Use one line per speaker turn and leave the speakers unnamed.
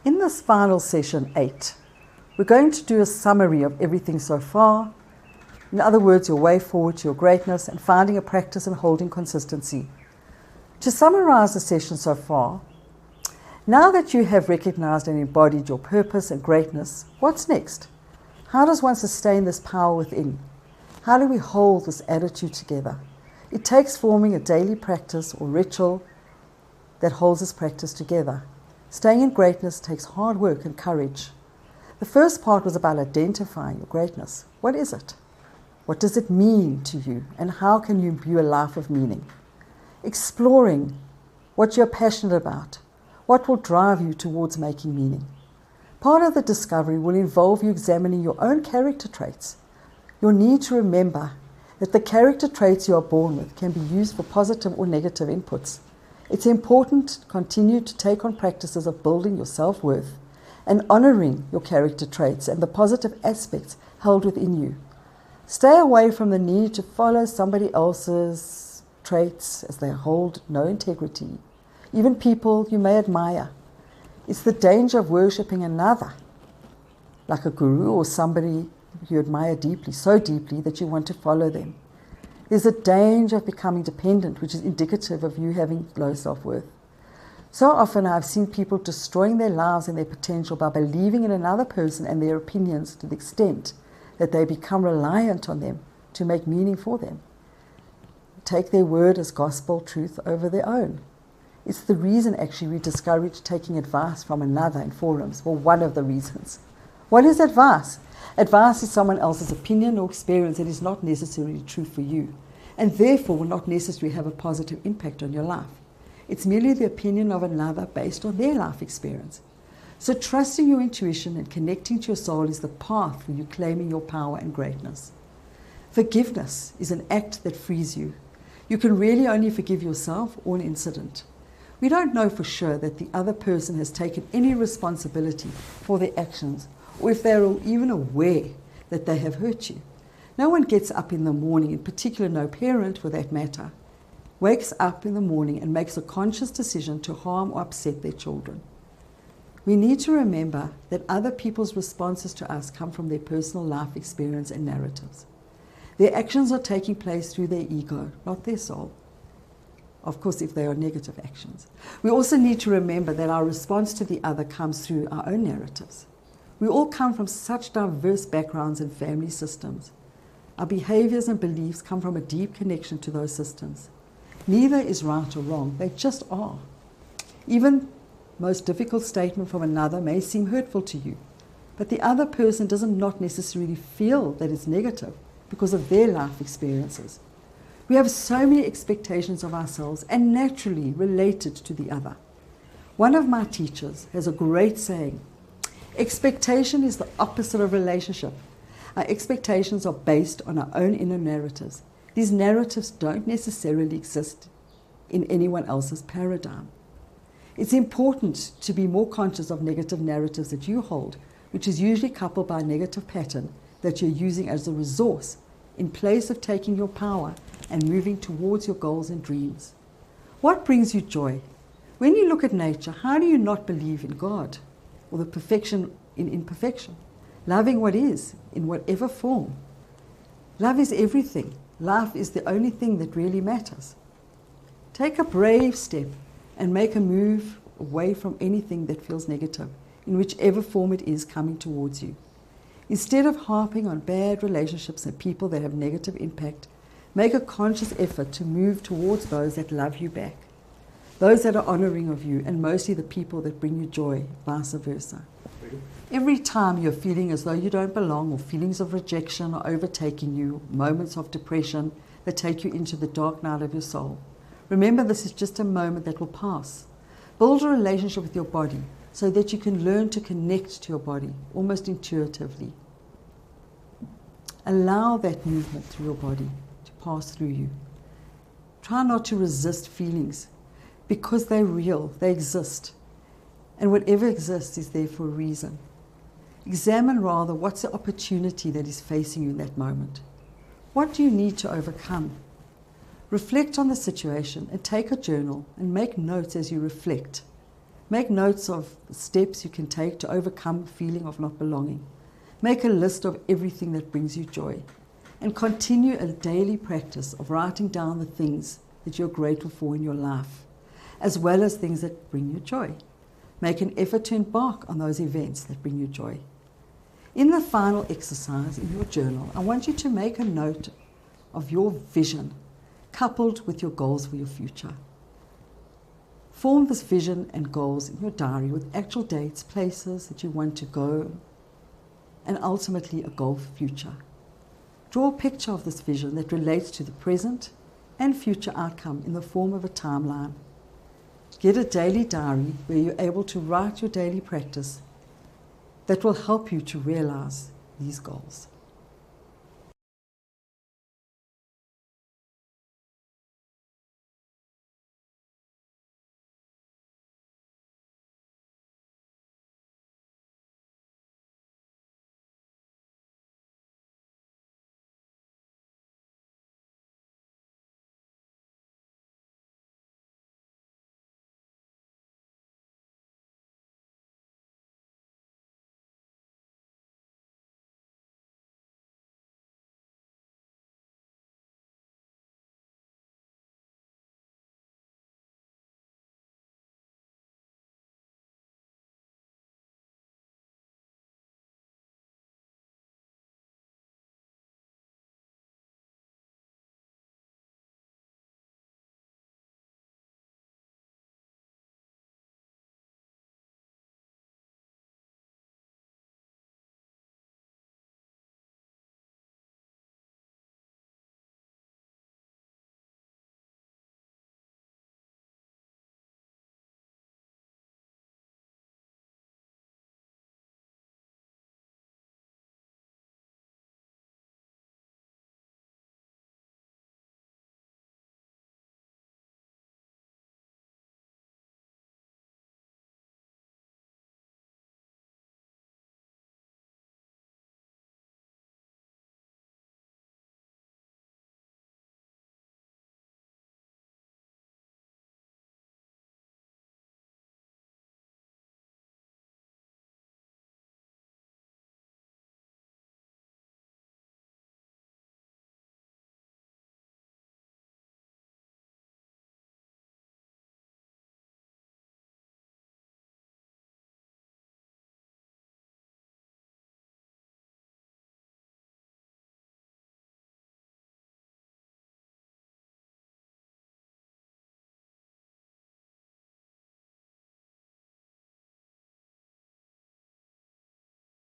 In this final session 8, we're going to do a summary of everything so far. In other words, your way forward to your greatness and finding a practice and holding consistency. To summarize the session so far, now that you have recognized and embodied your purpose and greatness, what's next? How does one sustain this power within? How do we hold this attitude together? It takes forming a daily practice or ritual that holds this practice together. Staying in greatness takes hard work and courage. The first part was about identifying your greatness. What is it? What does it mean to you? And how can you imbue a life of meaning? Exploring what you're passionate about. What will drive you towards making meaning? Part of the discovery will involve you examining your own character traits. You'll need to remember that the character traits you are born with can be used for positive or negative inputs. It's important to continue to take on practices of building your self-worth and honoring your character traits and the positive aspects held within you. Stay away from the need to follow somebody else's traits as they hold no integrity, even people you may admire. It's the danger of worshipping another, like a guru or somebody you admire deeply, so deeply that you want to follow them. There's a danger of becoming dependent, which is indicative of you having low self-worth. So often I've seen people destroying their lives and their potential by believing in another person and their opinions to the extent that they become reliant on them to make meaning for them. Take their word as gospel truth over their own. It's the reason actually we discourage taking advice from another in forums, or one of the reasons. What is advice? Advice is someone else's opinion or experience that is not necessarily true for you, and therefore will not necessarily have a positive impact on your life. It's merely the opinion of another based on their life experience. So trusting your intuition and connecting to your soul is the path for you claiming your power and greatness. Forgiveness is an act that frees you. You can really only forgive yourself or an incident. We don't know for sure that the other person has taken any responsibility for their actions, or if they're even aware that they have hurt you. No one gets up in the morning, in particular no parent for that matter, wakes up in the morning and makes a conscious decision to harm or upset their children. We need to remember that other people's responses to us come from their personal life experience and narratives. Their actions are taking place through their ego, not their soul. Of course, if they are negative actions. We also need to remember that our response to the other comes through our own narratives. We all come from such diverse backgrounds and family systems. Our behaviors and beliefs come from a deep connection to those systems. Neither is right or wrong, they just are. Even most difficult statement from another may seem hurtful to you, but the other person doesn't not necessarily feel that it's negative because of their life experiences. We have so many expectations of ourselves and naturally related to the other. One of my teachers has a great saying, expectation is the opposite of relationship. Our expectations are based on our own inner narratives. These narratives don't necessarily exist in anyone else's paradigm. It's important to be more conscious of negative narratives that you hold, which is usually coupled by a negative pattern that you're using as a resource in place of taking your power and moving towards your goals and dreams. What brings you joy? When you look at nature, how do you not believe in God or the perfection in imperfection? Loving what is, in whatever form. Love is everything. Life is the only thing that really matters. Take a brave step and make a move away from anything that feels negative, in whichever form it is coming towards you. Instead of harping on bad relationships and people that have negative impact, make a conscious effort to move towards those that love you back, those that are honoring of you, and mostly the people that bring you joy, vice versa. Every time you're feeling as though you don't belong, or feelings of rejection are overtaking you, moments of depression that take you into the dark night of your soul, remember this is just a moment that will pass. Build a relationship with your body so that you can learn to connect to your body almost intuitively. Allow that movement through your body to pass through you. Try not to resist feelings because they're real, they exist. And whatever exists is there for a reason. Examine rather what's the opportunity that is facing you in that moment. What do you need to overcome? Reflect on the situation and take a journal and make notes as you reflect. Make notes of the steps you can take to overcome the feeling of not belonging. Make a list of everything that brings you joy. And continue a daily practice of writing down the things that you're grateful for in your life, as well as things that bring you joy. Make an effort to embark on those events that bring you joy. In the final exercise in your journal, I want you to make a note of your vision coupled with your goals for your future. Form this vision and goals in your diary with actual dates, places that you want to go, and ultimately a goal for future. Draw a picture of this vision that relates to the present and future outcome in the form of a timeline. Get a daily diary where you're able to write your daily practice that will help you to realize these goals.